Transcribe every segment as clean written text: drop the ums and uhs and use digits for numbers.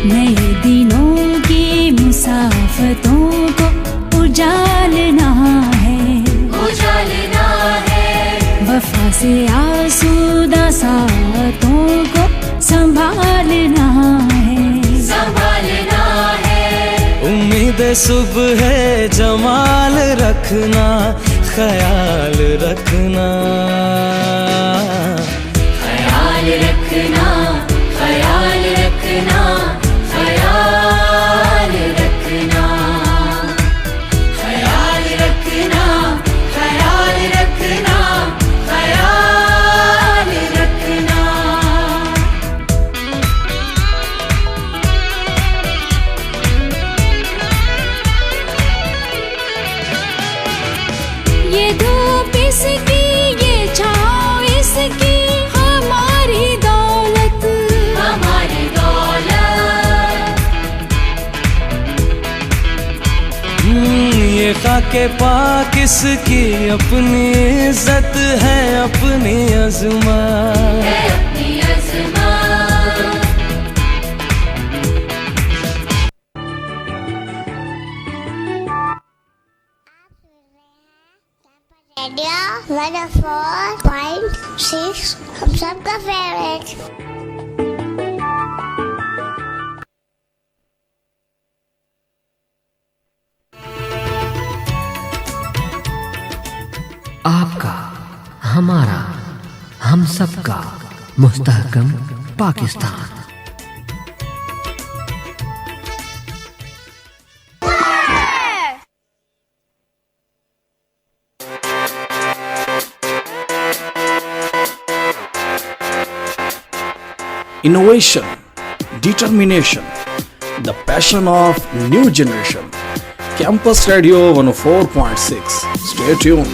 نئے دنوں کی مسافتوں کو اجالنا ہے، وفا سے آسودہ ساعتوں کو سنبھالنا ہے، امید صبح ہے جمال رکھنا، خیال رکھنا، خیال رکھنا، خیال رکھنا، خیال رکھنا، خیال رکھنا، خیال رکھنا، خیال رکھنا۔ یہ دھوپ اس کی، یہ چھاؤں اس کی، ہماری دولت، ہماری دولت۔ یہ خاک پاک اس کی اپنی عزت ہے، اپنی عظمت، ہے اپنی عظمت۔ ریڈیو 104.6 ہم سب کا فیوریٹ۔ آپ کا، ہمارا، ہم سب کا مستحکم Pakistan. Innovation, determination, the passion of new generation. Campus Radio 104.6. Stay tuned.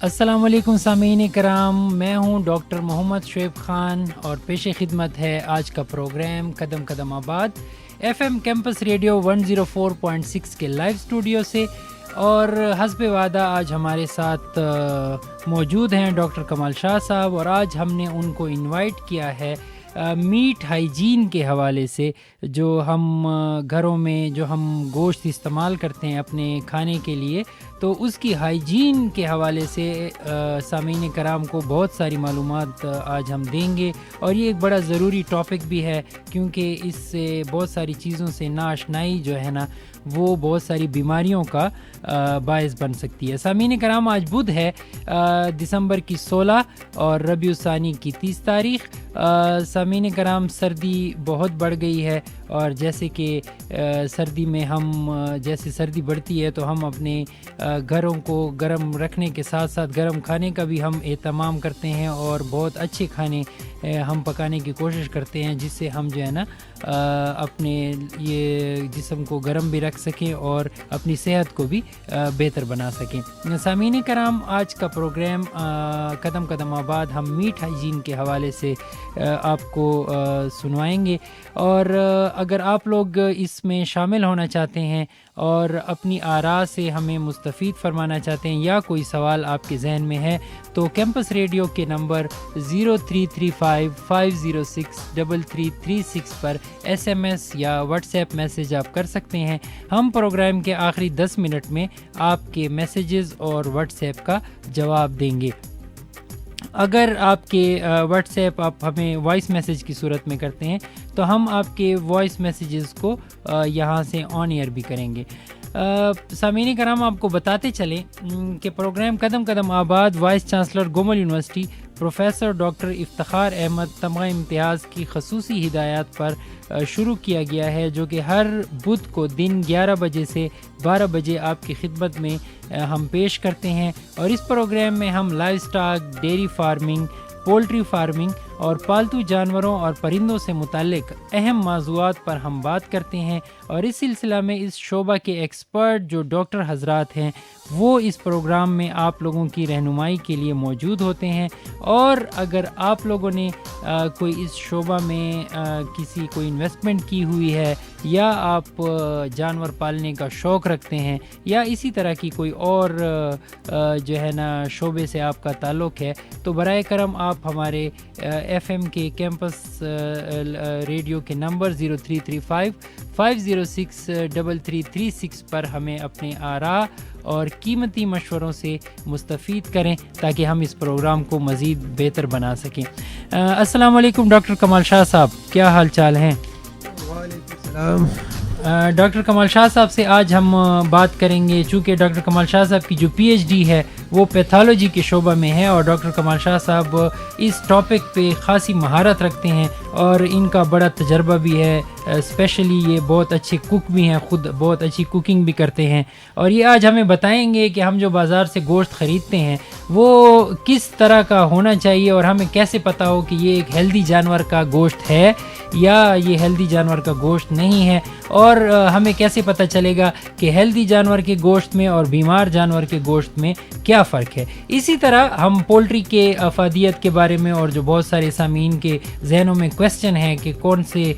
السلام علیکم سامعین کرام، میں ہوں ڈاکٹر محمد شعیب خان اور پیش خدمت ہے آج کا پروگرام قدم قدم آباد ایف ایم کیمپس ریڈیو 104.6 کے لائیو اسٹوڈیو سے۔ اور حسب وعدہ آج ہمارے ساتھ موجود ہیں ڈاکٹر کمال شاہ صاحب، اور آج ہم نے ان کو انوائٹ کیا ہے میٹ ہائیجین کے حوالے سے، جو ہم گھروں میں جو ہم گوشت استعمال کرتے ہیں اپنے کھانے کے لیے، تو اس کی ہائیجین کے حوالے سے سامعین کرام کو بہت ساری معلومات آج ہم دیں گے۔ اور یہ ایک بڑا ضروری ٹاپک بھی ہے، کیونکہ اس سے بہت ساری چیزوں سے ناآشنائی جو ہے نا وہ بہت ساری بیماریوں کا باعث بن سکتی ہے۔ سامعین کرام، آج بدھ ہے، دسمبر کی 16 اور ربیع الثانی کی 30 تاریخ۔ سامعین کرام، سردی بہت بڑھ گئی ہے، اور جیسے کہ سردی میں ہم جیسے سردی بڑھتی ہے تو ہم اپنے گھروں کو گرم رکھنے کے ساتھ ساتھ گرم کھانے کا بھی ہم اہتمام کرتے ہیں، اور بہت اچھے کھانے ہم پکانے کی کوشش کرتے ہیں، جس سے ہم جو ہے نا اپنے یہ جسم کو گرم بھی رکھ سکیں اور اپنی صحت کو بھی بہتر بنا سکیں۔ سامعین کرام، آج کا پروگرام قدم قدم آباد ہم میٹ ہائیجین کے حوالے سے آپ کو سنوائیں گے۔ اور اگر آپ لوگ اس میں شامل ہونا چاہتے ہیں اور اپنی آراء سے ہمیں مستفید فرمانا چاہتے ہیں یا کوئی سوال آپ کے ذہن میں ہے تو کیمپس ریڈیو کے نمبر 0335506336 پر SMS یا واٹس ایپ میسیج آپ کر سکتے ہیں. ہم پروگرام کے آخری 10 منٹ میں آپ کے میسیجز اور واٹس ایپ کا جواب دیں گے. اگر آپ کے واٹس ایپ آپ ہمیں وائس میسیج کی صورت میں کرتے ہیں تو ہم آپ کے وائس میسیجز کو یہاں سے آن ایئر بھی کریں گے. سامعین کرام آپ کو بتاتے چلیں کہ پروگرام قدم قدم آباد vice chancellor Gomal university professor doctor Iftikhar Ahmad Tamgha Imtiaz کی خصوصی ہدایات پر شروع کیا گیا ہے، جو کہ ہر بدھ کو دن 11 بجے سے 12 بجے آپ کی خدمت میں ہم پیش کرتے ہیں. اور اس پروگرام میں ہم live stock, dairy farming, poultry farming اور پالتو جانوروں اور پرندوں سے متعلق اہم موضوعات پر ہم بات کرتے ہیں. اور اس سلسلہ میں اس شعبہ کے ایکسپرٹ جو ڈاکٹر حضرات ہیں وہ اس پروگرام میں آپ لوگوں کی رہنمائی کے لیے موجود ہوتے ہیں. اور اگر آپ لوگوں نے کوئی اس شعبہ میں کوئی انویسٹمنٹ کی ہوئی ہے یا آپ جانور پالنے کا شوق رکھتے ہیں یا اسی طرح کی کوئی اور جو ہے نا شعبے سے آپ کا تعلق ہے تو برائے کرم آپ ہمارے FM کے کیمپس ریڈیو کے نمبر 0335506336 پر ہمیں اپنے آراء اور قیمتی مشوروں سے مستفید کریں تاکہ ہم اس پروگرام کو مزید بہتر بنا سکیں. السلام علیکم ڈاکٹر کمال شاہ صاحب، کیا حال چال ہیں؟ وعلیکم السلام. ڈاکٹر کمال شاہ صاحب سے آج ہم بات کریں گے، چونکہ ڈاکٹر کمال شاہ صاحب کی جو PhD ہے وہ پیتھالوجی کے شعبہ میں ہے اور ڈاکٹر کمال شاہ صاحب اس ٹاپک پہ خاصی مہارت رکھتے ہیں اور ان کا بڑا تجربہ بھی ہے. اسپیشلی یہ بہت اچھے کک بھی ہیں، خود بہت اچھی کوکنگ بھی کرتے ہیں اور یہ آج ہمیں بتائیں گے کہ ہم جو بازار سے گوشت خریدتے ہیں وہ کس طرح کا ہونا چاہیے اور ہمیں کیسے پتہ ہو کہ یہ ایک ہیلدی جانور کا گوشت ہے یا یہ ہیلدی جانور کا گوشت نہیں ہے، اور ہمیں کیسے پتہ چلے گا کہ ہیلدی جانور کے گوشت میں اور بیمار جانور کے گوشت میں کیا فرق ہے. اسی طرح ہم پولٹری کے افادیت کے بارے میں اور جو بہت سارے سامعین کے ذہنوں میں کویسچن ہے کہ کون سے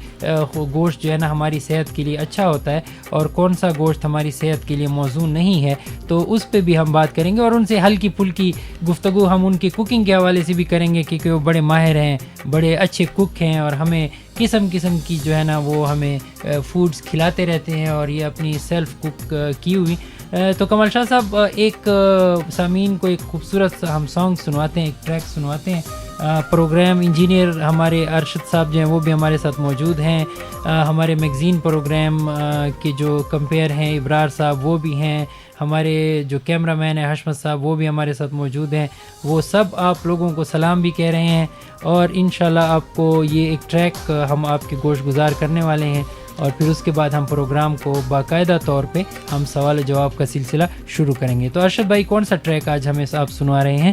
گوشت جو ہے نا ہماری صحت کے لیے اچھا ہوتا ہے اور کون سا گوشت ہماری صحت کے لیے موزوں نہیں ہے، تو اس پہ بھی ہم بات کریں گے اور ان سے ہلکی پھلکی گفتگو ہم ان کی کوکنگ کے حوالے سے بھی کریں گے کیونکہ وہ بڑے ماہر ہیں، بڑے اچھے کک ہیں اور ہمیں قسم کی جو ہے نا وہ ہمیں فوڈز کھلاتے رہتے ہیں اور یہ اپنی سیلف کک کی ہوئی. تو کمال شاہ صاحب ایک سامعین کو ایک خوبصورت ہم سانگ سنواتے ہیں، ایک ٹریک سنواتے ہیں. پروگرام انجینئر ہمارے ارشد صاحب جو ہیں وہ بھی ہمارے ساتھ موجود ہیں، ہمارے میگزین پروگرام کے جو کمپیئر ہیں ابرار صاحب وہ بھی ہیں، ہمارے جو کیمرہ مین ہیں حشمت صاحب وہ بھی ہمارے ساتھ موجود ہیں. وہ سب آپ لوگوں کو سلام بھی کہہ رہے ہیں اور انشاءاللہ آپ کو یہ ایک ٹریک ہم آپ کے گوش گزار کرنے والے ہیں اور پھر اس کے بعد ہم پروگرام کو باقاعدہ طور پہ ہم سوال و جواب کا سلسلہ شروع کریں گے. تو ارشد بھائی کون سا ٹریک آج ہمیں آپ سنوا رہے ہیں؟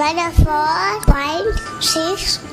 104.6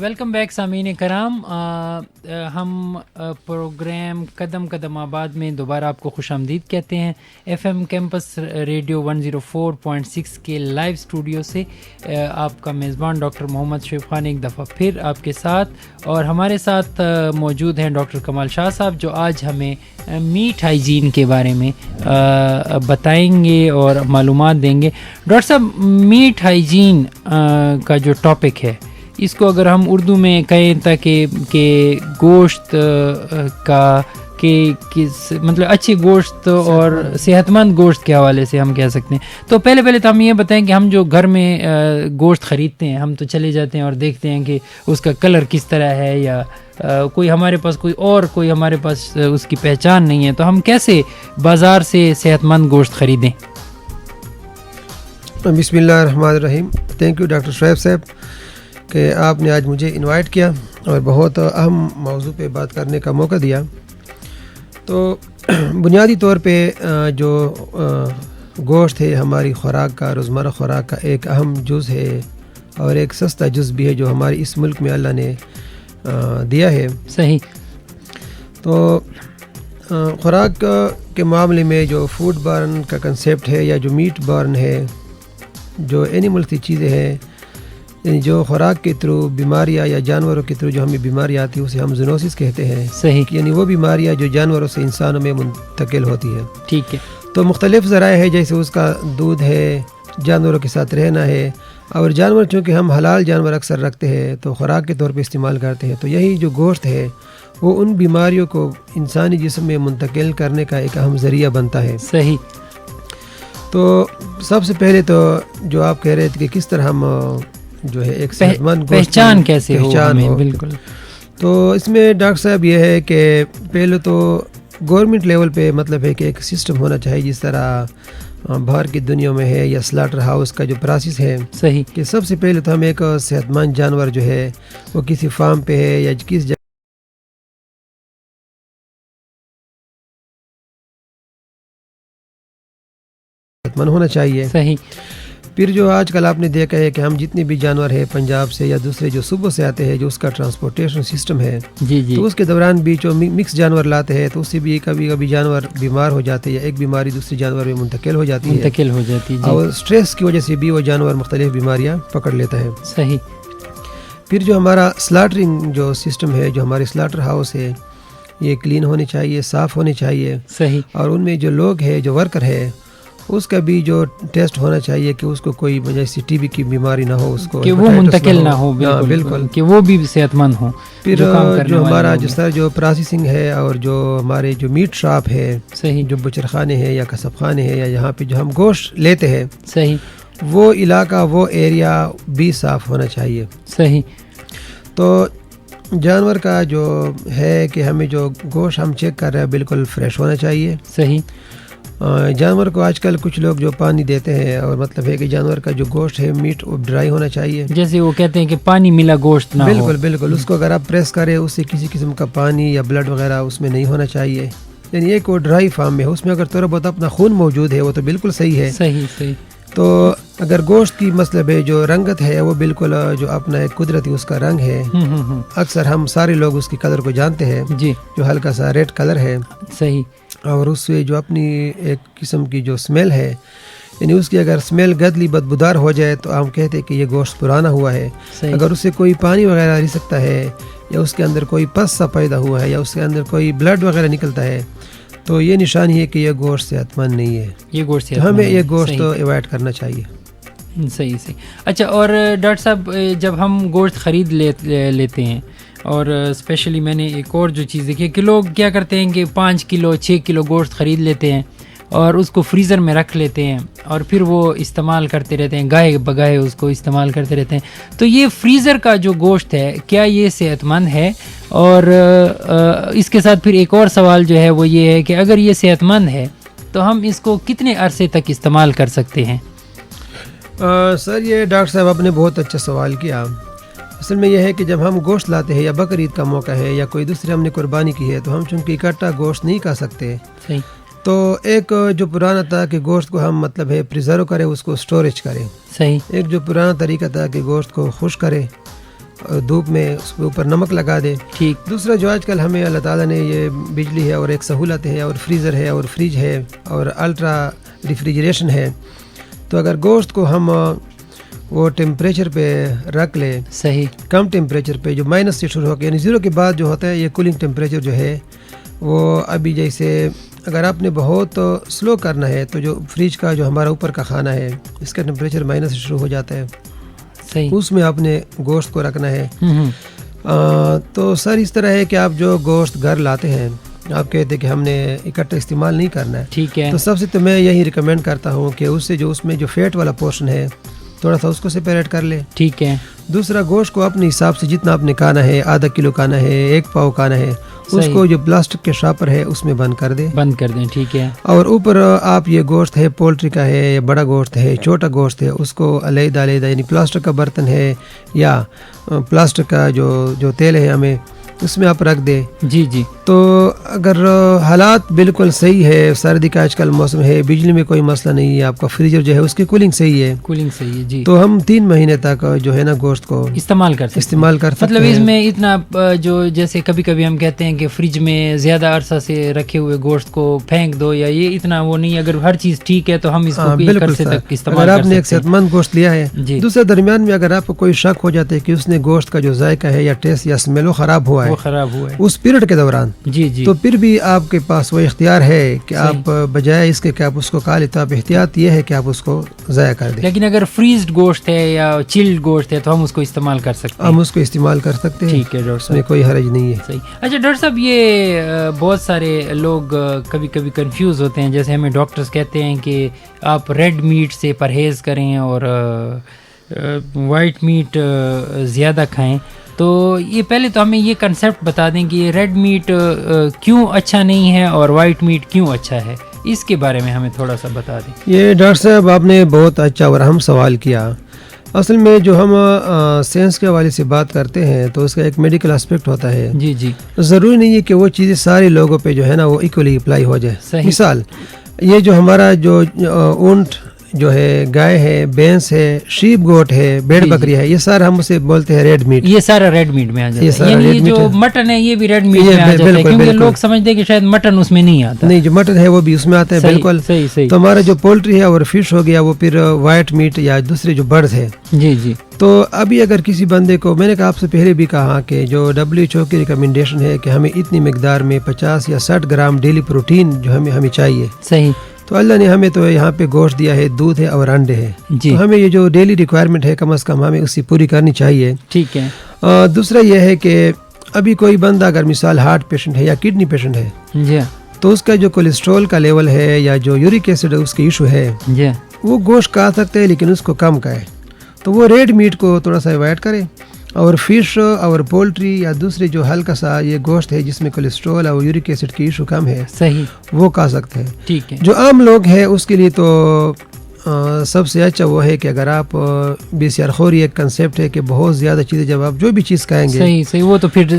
ویلکم بیک سامعین کرام، ہم پروگرام قدم قدم آباد میں دوبارہ آپ کو خوش آمدید کہتے ہیں. FM کیمپس ریڈیو 104.6 کے لائیو اسٹوڈیو سے آپ کا میزبان ڈاکٹر محمد شعیب خان ایک دفعہ پھر آپ کے ساتھ، اور ہمارے ساتھ موجود ہیں ڈاکٹر کمال شاہ صاحب جو آج ہمیں میٹ ہائیجین کے بارے میں بتائیں گے اور معلومات دیں گے. ڈاکٹر صاحب، میٹ ہائیجین کا جو ٹاپک ہے اس کو اگر ہم اردو میں کہیں تاکہ کہ گوشت کا کہ کس مطلب اچھی گوشت اور صحت مند گوشت کے حوالے سے ہم کہہ سکتے ہیں. تو پہلے تو ہم یہ بتائیں کہ ہم جو گھر میں گوشت خریدتے ہیں ہم تو چلے جاتے ہیں اور دیکھتے ہیں کہ اس کا کلر کس طرح ہے یا کوئی ہمارے پاس کوئی ہمارے پاس اس کی پہچان نہیں ہے, تو ہم کیسے بازار سے صحت مند گوشت خریدیں؟ بسم اللہ الرحمن الرحیم. تھینک یو ڈاکٹر شعیب صاحب کہ آپ نے آج مجھے انوائٹ کیا اور بہت اہم موضوع پہ بات کرنے کا موقع دیا. تو بنیادی طور پہ جو گوشت ہے ہماری خوراک کا, روزمرہ خوراک کا ایک اہم جز ہے اور ایک سستا جز بھی ہے جو ہمارے اس ملک میں اللہ نے دیا ہے. صحیح. تو خوراک کے معاملے میں جو فوڈ بارن کا کنسیپٹ ہے یا جو میٹ بارن ہے, جو اینیمل کی چیزیں ہیں, یعنی جو خوراک کے تھرو بیماریاں یا جانوروں کے تھرو جو ہمیں بیماری آتی ہے اسے ہم زونوسس کہتے ہیں. صحیح. یعنی وہ بیماریاں جو جانوروں سے انسانوں میں منتقل ہوتی ہے. ٹھیک ہے. تو مختلف ذرائع ہے, جیسے اس کا دودھ ہے, جانوروں کے ساتھ رہنا ہے, اور جانور چونکہ ہم حلال جانور اکثر رکھتے ہیں تو خوراک کے طور پہ استعمال کرتے ہیں, تو یہی جو گوشت ہے وہ ان بیماریوں کو انسانی جسم میں منتقل کرنے کا ایک اہم ذریعہ بنتا ہے. صحیح. تو سب سے پہلے تو جو آپ کہہ رہے تھے کہ کس طرح ہم جو ہے ایک صحت مند گوشت پہچان کیسے ہو. بالکل. تو اس میں ڈاکٹر صاحب یہ ہے کہ پہلے تو گورنمنٹ لیول پہ مطلب ہے کہ ایک سسٹم ہونا چاہیے جس طرح باہر کی دنیا میں ہے یا سلاٹر ہاؤس کا جو پروسیس ہے. صحیح. کہ سب سے پہلے تو ہم ایک صحت مند جانور جو ہے وہ کسی فارم پہ ہے یا کس جگہ صحت مند ہونا چاہیے. صحیح. پھر جو آج کل آپ نے دیکھا ہے کہ ہم جتنے بھی جانور ہیں پنجاب سے یا دوسرے جو صوبوں سے آتے ہیں, جو اس کا ٹرانسپورٹیشن سسٹم ہے, جی جی, تو اس کے دوران بھی جو مکس جانور لاتے ہیں تو اس سے بھی کبھی کبھی جانور بیمار ہو جاتے ہیں یا ایک بیماری دوسری جانور میں منتقل ہو جاتی ہے, جی. اور سٹریس کی وجہ سے بھی وہ جانور مختلف بیماریاں پکڑ لیتا ہے. صحیح. پھر جو ہمارا سلاٹرنگ جو سسٹم ہے, جو ہمارے سلاٹر ہاؤس ہے, یہ کلین ہونے چاہیے, صاف ہونے چاہیے. صحیح. اور ان میں جو لوگ ہیں, جو ورکر ہے, اس کا بھی جو ٹیسٹ ہونا چاہیے کہ اس کو کوئی وجہ سے ٹی بی کی بیماری نہ ہو, اس کو کہ وہ منتقل نہ ہو. بالکل. کہ وہ بھی صحت مند ہوں. پھر جو ہمارا جس طرح جو پروسیسنگ ہے اور جو ہمارے جو میٹ شاپ ہے, صحیح, جو بچر خانے ہیں یا کسب خانے ہیں یا یہاں پہ جو ہم گوشت لیتے ہیں, صحیح, وہ علاقہ وہ ایریا بھی صاف ہونا چاہیے. صحیح. تو جانور کا جو ہے کہ ہمیں جو گوشت ہم چیک کر رہے ہیں بالکل فریش ہونا چاہیے. صحیح. جانور کو آج کل کچھ لوگ جو پانی دیتے ہیں, اور مطلب ہے کہ جانور کا جو گوشت ہے میٹ وہ ڈرائی ہونا چاہیے, جیسے وہ کہتے ہیں کہ پانی ملا گوشت نہ ہو. بالکل. اس کو اگر آپ پریس کریں اس سے کسی قسم کا پانی یا بلڈ وغیرہ اس میں نہیں ہونا چاہیے. یعنی ایک وہ ڈرائی فارم میں ہے, اس میں اگر تھوڑا بہت اپنا خون موجود ہے وہ تو بالکل صحیح ہے. صحیح. تو اگر گوشت کی مطلب ہے جو رنگت ہے وہ بالکل جو اپنا ایک قدرتی اس کا رنگ ہے, اکثر ہم سارے لوگ اس کی قدر کو جانتے ہیں, جی, جو ہلکا سا ریڈ کلر ہے. صحیح. اور اس سے جو اپنی ایک قسم کی جو سمیل ہے, یعنی اس کی اگر سمیل گدلی بدبودار ہو جائے تو ہم کہتے ہیں کہ یہ گوشت پرانا ہوا ہے. اگر اس سے کوئی پانی وغیرہ رہ سکتا ہے یا اس کے اندر کوئی پس سا پیدا ہوا ہے یا اس کے اندر کوئی بلڈ وغیرہ نکلتا ہے تو یہ نشانی ہے کہ یہ گوشت صحت مند نہیں ہے. یہ گوشت ہمیں یہ گوشت ایوائڈ کرنا چاہیے. صحیح. اچھا, اور ڈاکٹر صاحب جب ہم گوشت خرید لیتے ہیں, اور اسپیشلی میں نے ایک اور جو چیز دیکھی ہے کہ لوگ کیا کرتے ہیں کہ 5 کلو 6 کلو گوشت خرید لیتے ہیں اور اس کو فریزر میں رکھ لیتے ہیں اور پھر وہ استعمال کرتے رہتے ہیں, گاہے بگاہے اس کو استعمال کرتے رہتے ہیں. تو یہ فریزر کا جو گوشت ہے کیا یہ صحت مند ہے؟ اور اس کے ساتھ پھر ایک اور سوال جو ہے وہ یہ ہے کہ اگر یہ صحت مند ہے تو ہم اس کو کتنے عرصے تک استعمال کر سکتے ہیں؟ سر, یہ ڈاکٹر صاحب آپ نے بہت اچھا سوال کیا. اصل میں یہ ہے کہ جب ہم گوشت لاتے ہیں یا بقرعید کا موقع ہے یا کوئی دوسری ہم نے قربانی کی ہے تو ہم چونکہ اکٹھا گوشت نہیں کھا سکتے. صحیح. تو ایک جو پرانا تھا کہ گوشت کو ہم مطلب ہے پریزرو کریں, اس کو سٹوریج کریں. صحیح. ایک جو پرانا طریقہ تھا کہ گوشت کو خشک کرے اور دھوپ میں اس کے اوپر نمک لگا دے. ٹھیک. دوسرا جو آج کل ہمیں اللہ تعالیٰ نے یہ بجلی ہے اور ایک سہولت ہے اور فریزر ہے اور فریج ہے اور الٹرا ریفریجریشن ہے, تو اگر گوشت کو ہم وہ ٹیمپریچر پہ رکھ لے, صحیح, کم ٹیمپریچر پہ جو مائنس سے شروع ہو کے یعنی 0 کے بعد جو ہوتا ہے یہ کولنگ ٹیمپریچر جو ہے وہ ابھی جیسے اگر آپ نے بہت سلو کرنا ہے تو جو فریج کا جو ہمارا اوپر کا کھانا ہے اس کا ٹیمپریچر مائنس سے شروع ہو جاتا ہے. صحیح. اس میں آپ نے گوشت کو رکھنا ہے. تو سر اس طرح ہے کہ آپ جو گوشت گھر لاتے ہیں آپ کہتے ہیں کہ ہم نے اکٹھا استعمال نہیں کرنا ہے. ٹھیک ہے. تو سب سے تو میں یہی ریکمینڈ کرتا ہوں کہ اس سے جو اس میں جو فیٹ والا پورشن ہے تھوڑا سا اس کو سپریٹ کر لے. ٹھیک ہے. دوسرا گوشت کو اپنے حساب سے جتنا آپ نے کھانا ہے, آدھا کلو کھانا ہے, 1 پاؤ کھانا ہے, اس کو جو پلاسٹک کے شاپر ہے اس میں بند کر دیں. ٹھیک ہے. اور اوپر آپ یہ گوشت ہے پولٹری کا ہے یا بڑا گوشت ہے چھوٹا گوشت ہے اس کو علیحدہ یعنی پلاسٹک کا برتن ہے یا پلاسٹک کا جو تیل ہے ہمیں اس میں آپ رکھ دیں. جی جی. تو اگر حالات بالکل صحیح ہے, سردی کا آج کل موسم ہے, بجلی میں کوئی مسئلہ نہیں ہے, آپ کا فریزر جو ہے اس کی کولنگ صحیح ہے, جی, تو ہم 3 مہینے تک جو ہے نا گوشت کو استعمال کر سکتے ہیں. مطلب اس میں اتنا جو جیسے کبھی کبھی ہم کہتے ہیں کہ فریج میں زیادہ عرصہ سے رکھے ہوئے گوشت کو پھینک دو یا یہ اتنا وہ نہیں, اگر ہر چیز ٹھیک ہے تو ہم اس کو بالکل تک استعمال کر سکتے ہیں. اگر آپ نے ایک صحت مند گوشت لیا ہے, دوسرے درمیان میں اگر آپ کو کوئی شک ہو جاتا ہے کہ اس نے گوشت کا جو ذائقہ ہے یا ٹیسٹ یا اسمیل وہ خراب ہوا ہے اس پیریڈ کے دوران, تو پھر بھی آپ کے پاس وہ اختیار ہے کہ آپ بجائے اس کے کہ آپ اس کو کھا لیں تو آپ احتیاط یہ ہے کہ آپ اس کو ضائع کر دیں. لیکن اگر فریزڈ گوشت ہے یا چلڈ گوشت ہے تو ہم اس کو استعمال کر سکتے ہیں. ہم اس کو استعمال کر سکتے ہیں. ٹھیک ہے ڈاکٹر صاحب, میں کوئی حرج نہیں ہے. صحیح. اچھا ڈاکٹر صاحب, یہ بہت سارے لوگ کبھی کبھی کنفیوز ہوتے ہیں, جیسے ہمیں ڈاکٹرز کہتے ہیں کہ آپ ریڈ میٹ سے پرہیز کریں اور وائٹ میٹ زیادہ کھائیں. تو یہ پہلے تو ہمیں یہ کنسیپٹ بتا دیں کہ یہ ریڈ میٹ کیوں اچھا نہیں ہے اور وائٹ میٹ کیوں اچھا ہے, اس کے بارے میں ہمیں تھوڑا سا بتا دیں. یہ ڈاکٹر صاحب آپ نے بہت اچھا اور اہم سوال کیا. اصل میں جو ہم سائنس کے حوالے سے بات کرتے ہیں تو اس کا ایک میڈیکل اسپیکٹ ہوتا ہے. جی جی. ضروری نہیں ہے کہ وہ چیزیں سارے لوگوں پہ جو ہے نا وہ ایکولی اپلائی ہو جائے. مثال یہ جو ہمارا جو اونٹ جو ہے, گائے ہے, بھینس ہے, شیپ گوٹ ہے, بھیڑ بکری ہے, یہ سارا ہم اسے بولتے ہیں ریڈ میٹ. یہ سارا ریڈ میٹ میں آ جاتا ہے. یعنی جو مٹن ہے یہ بھی ریڈ میٹ میں آ جاتا ہے, کیونکہ لوگ سمجھتے ہیں کہ شاید مٹن اس میں نہیں آتا. نہیں, جو مٹن ہے وہ بھی اس میں آتا ہے. بالکل صحیح. تو ہمارا جو پولٹری ہے اور فش ہو گیا وہ پھر وائٹ میٹ یا دوسرے جو برڈ ہے. جی جی. تو ابھی اگر کسی بندے کو, میں نے کہا آپ سے پہلے بھی کہا کہ جو WHO کی ریکمنڈیشن ہے کہ ہمیں اتنی مقدار میں 50 یا 60 گرام ڈیلی پروٹین جو ہمیں چاہیے. صحیح. تو اللہ نے ہمیں تو یہاں پہ گوشت دیا ہے, دودھ ہے اور انڈے ہے. تو ہمیں یہ جو ڈیلی ریکوائرمنٹ ہے کم از کم ہمیں اس کی پوری کرنی چاہیے. ٹھیک ہے. دوسرا یہ ہے کہ ابھی کوئی بندہ اگر مثال ہارٹ پیشنٹ ہے یا کڈنی پیشنٹ ہے تو اس کا جو کولیسٹرول کا لیول ہے یا جو یورک ایسڈ اس کے ایشو ہے وہ گوشت کھا سکتے ہیں لیکن اس کو کم کھائے. تو وہ ریڈ میٹ کو تھوڑا سا اوائڈ کرے اور فش اور پولٹری یا دوسرے جو ہلکا سا یہ گوشت ہے جس میں کولیسٹرول اور یورک ایسڈ کی ایشو کم ہے وہ کھا سکتے ہیں. ٹھیک ہے. جو عام لوگ ہیں اس کے لیے تو سب سے اچھا وہ ہے کہ اگر آپ BCR خوری ایک کنسیپٹ ہے کہ بہت زیادہ چیزیں جب آپ جو بھی چیز کھائیں گے صحیح وہ تو پھر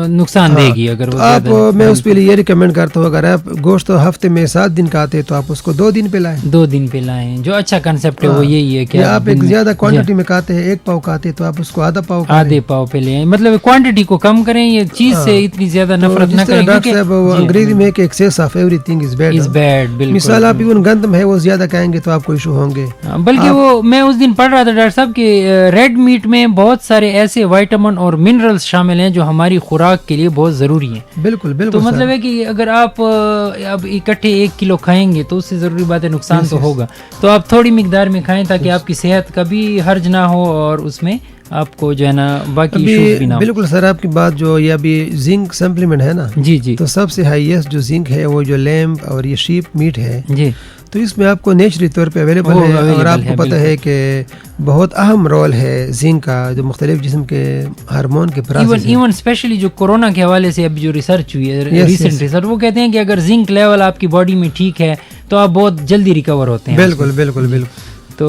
نقصان دے گی. اگر آپ میں اس پہ لیے یہ ریکمینڈ کرتا ہوں اگر آپ گوشت ہفتے میں 7 دن کھاتے تو آپ اس کو 2 دن پہ لائیں. 2 دن پہ لائیں. جو اچھا کنسیپٹ ہے وہ یہی ہے کہ آپ ایک زیادہ کوانٹٹی میں کھاتے ہیں, 1 پاؤ کھاتے تو آپ اس کو آدھے پاؤ پہ لیں. مطلب کوانٹٹی کو کم کریں, یہ چیز سے اتنی زیادہ نفرت نہ کریں. ڈاکٹر صاحب انگریزی میں کہ access of every thing is bad. مثال آپ ایون گندم ہے وہ زیادہ کھائیں گے تو آپ کو ایشو ہوں گے. بلکہ وہ میں اس دن پڑھ رہا تھا ڈاکٹر صاحب کہ ریڈ میٹ میں بہت سارے ایسے وائٹامن اور منرلز شامل ہیں جو ہماری خوراک کے لیے بہت ضروری ہیں. بالکل بالکل. تو مطلب ہے کہ اگر آپ اب اکٹھے 1 کلو کھائیں گے تو اس سے ضروری بات ہے نقصان تو ہوگا, تو آپ تھوڑی مقدار میں کھائیں تاکہ آپ کی صحت کا بھی حرج نہ ہو اور اس میں آپ کو جو ہے نا باقی ایشوز بھی نہ ہو. بالکل سر, آپ کی بات جو یہ ابھی زنک سپلیمنٹ ہے نا, جی جی, تو سب سے ہائیسٹ جو زنک ہے وہ جو لیمب اور یہ شیپ میٹ ہے جی, تو اس میں آپ کو نیچرلی طور پہ اویلیبل ہے. اور آپ کو پتہ ہے کہ بہت اہم رول ہے زنک کا جو مختلف جسم کے ہارمون کے پروسیس ایون اسپیشلی جو کورونا کے حوالے سے ابھی جو ریسرچ ہوئی ہے ریسنٹ ریسرچ, وہ کہتے ہیں کہ اگر زنک لیول آپ کی باڈی میں ٹھیک ہے تو آپ بہت جلدی ریکور ہوتے ہیں. بالکل بالکل بالکل. تو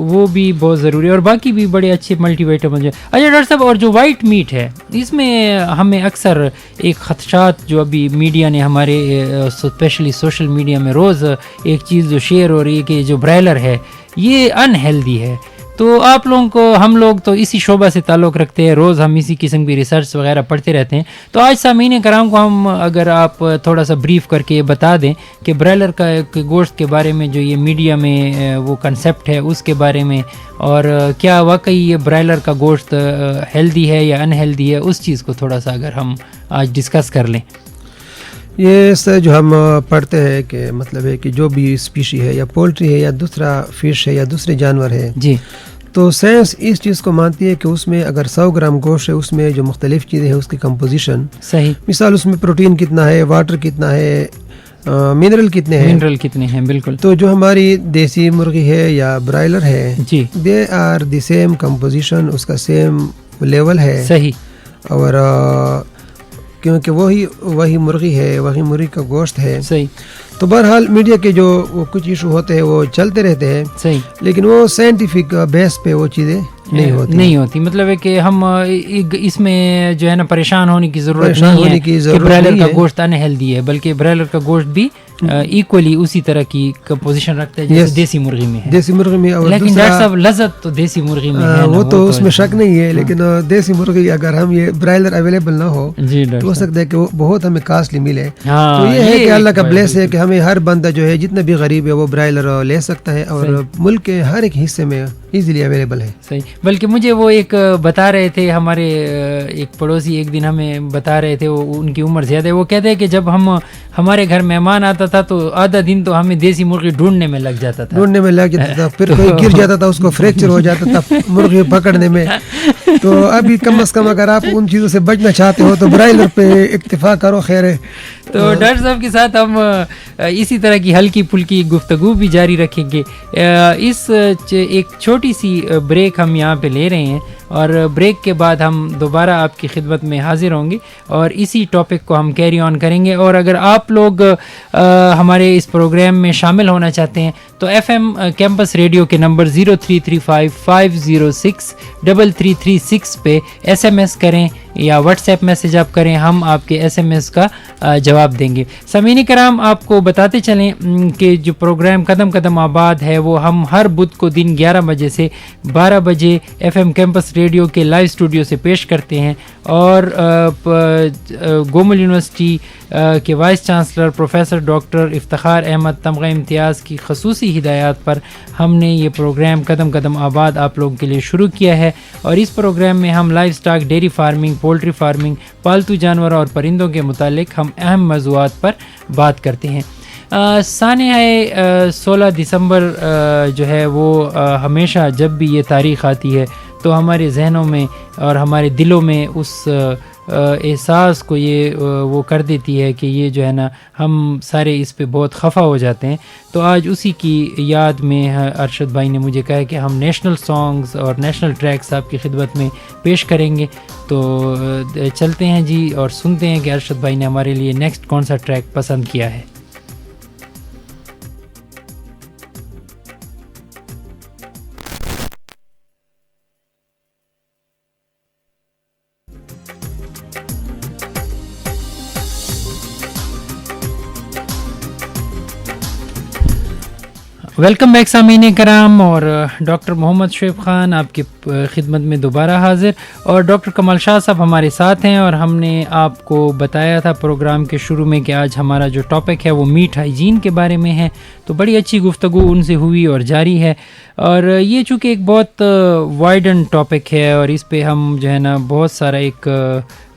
وہ بھی بہت ضروری ہے اور باقی بھی بڑے اچھے ملٹی وائٹامن ہے. اچھا ڈاکٹر صاحب, اور جو وائٹ میٹ ہے اس میں ہمیں اکثر ایک خدشات جو ابھی میڈیا نے ہمارے اسپیشلی سوشل میڈیا میں روز ایک چیز جو شیئر ہو رہی ہے کہ جو برائلر ہے یہ ان ہیلدی ہے. تو آپ لوگوں کو, ہم لوگ تو اسی شعبہ سے تعلق رکھتے ہیں, روز ہم اسی قسم کی ریسرچ وغیرہ پڑھتے رہتے ہیں. تو آج سامعین کرام کو ہم اگر آپ تھوڑا سا بریف کر کے یہ بتا دیں کہ برائلر کا گوشت کے بارے میں جو یہ میڈیا میں وہ کنسیپٹ ہے اس کے بارے میں, اور کیا واقعی یہ برائلر کا گوشت ہیلدی ہے یا ان ہیلدی ہے, اس چیز کو تھوڑا سا اگر ہم آج ڈسکس کر لیں. یہ سے جو ہم پڑھتے ہیں کہ مطلب ہے کہ جو بھی اسپیشی ہے یا پولٹری ہے یا دوسرا فش ہے یا دوسرے جانور ہے, جی, تو سائنس اس چیز کو مانتی ہے کہ اس میں اگر 100 گرام گوشت ہے اس میں جو مختلف چیزیں ہیں اس کی کمپوزیشن صحیح، مثال اس میں پروٹین کتنا ہے, واٹر کتنا ہے, منرل کتنے ہیں, بالکل. تو جو ہماری دیسی مرغی ہے یا برائلر ہے جی they are the same composition, اس کا سیم لیول ہے. صحیح. اور کیونکہ وہی مرغی ہے, وہی مرغی کا گوشت ہے. صحیح. تو بہرحال میڈیا کے جو وہ کچھ ایشو ہوتے ہیں وہ چلتے رہتے ہیں, صحیح, لیکن وہ سائنٹیفک بیس پہ وہ چیزیں نہیں ہوتی. مطلب ہے کہ ہم اس میں جو ہے نا پریشان ہونے کی ضرورت نہیں ہے کہ برائلر کا گوشت ان ہیلدی ہے, بلکہ برائلر کا گوشت بھی ایکولی اسی طرح کی پوزیشن رکھتا ہے جیسے دیسی مرغی میں ہے. دیسی مرغی میں, لیکن ڈاکٹر صاحب لذت تو دیسی مرغی میں ہے, وہ تو اس میں شک نہیں ہے, لیکن دیسی مرغی اگر ہم یہ برائلر اویلیبل نہ ہو تو ہو سکتا ہے کہ وہ بہت ہمیں کاسٹلی ملے. تو یہ ہے کہ اللہ کا بلیس ہے کہ ہمیں ہر بندہ جو ہے جتنا بھی غریب ہے وہ برائلر لے سکتا ہے, اور ملک کے ہر ایک حصے میں ایزیلی اویلیبل ہے. صحیح. بلکہ مجھے وہ ایک بتا رہے تھے ہمارے ایک پڑوسی, ایک دن ہمیں بتا رہے تھے, وہ ان کی عمر زیادہ ہے, وہ کہتے ہیں کہ جب ہمارے گھر مہمان آتا تھا تو آدھا دن تو ہمیں دیسی مرغی ڈھونڈنے میں لگ جاتا تھا, پھر کوئی گر جاتا تھا, اس کو فریکچر ہو جاتا تھا مرغی پکڑنے میں. تو ابھی کم از کم اگر آپ ان چیزوں سے بچنا چاہتے ہو تو برائلر پہ اکتفا کرو, خیر ہے. تو ڈاکٹر صاحب کے ساتھ ہم اسی طرح کی ہلکی پھلکی گفتگو بھی جاری رکھیں گے. اس ایک چھوٹی سی بریک ہم یہاں پہ لے رہے ہیں, اور بریک کے بعد ہم دوبارہ آپ کی خدمت میں حاضر ہوں گے اور اسی ٹاپک کو ہم کیری آن کریں گے. اور اگر آپ لوگ ہمارے اس پروگرام میں شامل ہونا چاہتے ہیں تو ایف ایم کیمپس ریڈیو کے نمبر 0335506336 پہ ایس ایم ایس کریں یا واٹس ایپ میسج آپ کریں, ہم آپ کے ایس ایم ایس کا جواب دیں گے. سامعین کرام, آپ کو بتاتے چلیں کہ جو پروگرام قدم قدم آباد ہے وہ ہم ہر بدھ کو دن 11 بجے سے 12 بجے ایف ایم کیمپس ریڈیو کے لائیو اسٹوڈیو سے پیش کرتے ہیں, اور گومل یونیورسٹی کے vice chancellor professor doctor Iftikhar Ahmad Tamgha Imtiaz کی خصوصی ہدایات پر ہم نے یہ پروگرام قدم قدم آباد آپ لوگوں کے لیے شروع کیا ہے. اور اس پروگرام میں ہم live stock, dairy farming, poultry farming, پالتو جانور اور پرندوں کے متعلق ہم اہم موضوعات پر بات کرتے ہیں. سانحہ 16 دسمبر جو ہے وہ ہمیشہ جب بھی یہ تاریخ آتی ہے تو ہمارے ذہنوں میں اور ہمارے دلوں میں اس احساس کو یہ وہ کر دیتی ہے کہ یہ جو ہے نا ہم سارے اس پہ بہت خفا ہو جاتے ہیں. تو آج اسی کی یاد میں ارشد بھائی نے مجھے کہا کہ ہم نیشنل سانگز اور نیشنل ٹریکس آپ کی خدمت میں پیش کریں گے. تو چلتے ہیں جی اور سنتے ہیں کہ ارشد بھائی نے ہمارے لیے نیکسٹ کون سا ٹریک پسند کیا ہے. ویلکم بیک سامعین کرام, اور ڈاکٹر محمد شعیب خان آپ کی خدمت میں دوبارہ حاضر, اور ڈاکٹر کمال شاہ صاحب ہمارے ساتھ ہیں. اور ہم نے آپ کو بتایا تھا پروگرام کے شروع میں کہ آج ہمارا جو ٹاپک ہے وہ میٹ ہائیجین کے بارے میں ہے, تو بڑی اچھی گفتگو ان سے ہوئی اور جاری ہے. اور یہ چونکہ ایک بہت وائڈن ٹاپک ہے اور اس پہ ہم جو ہے نا بہت سارا ایک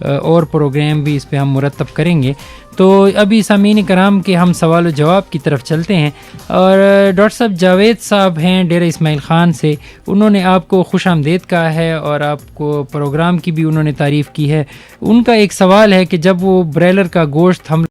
اور پروگرام بھی اس پہ ہم مرتب کریں گے. تو ابھی سامعین کرام کے ہم سوال و جواب کی طرف چلتے ہیں, اور ڈاکٹر صاحب جاوید صاحب ہیں ڈیرہ اسماعیل خان سے, انہوں نے آپ کو خوش آمدید کہا ہے اور آپ کو پروگرام کی بھی انہوں نے تعریف کی ہے. ان کا ایک سوال ہے کہ جب وہ برائلر کا گوشت ہم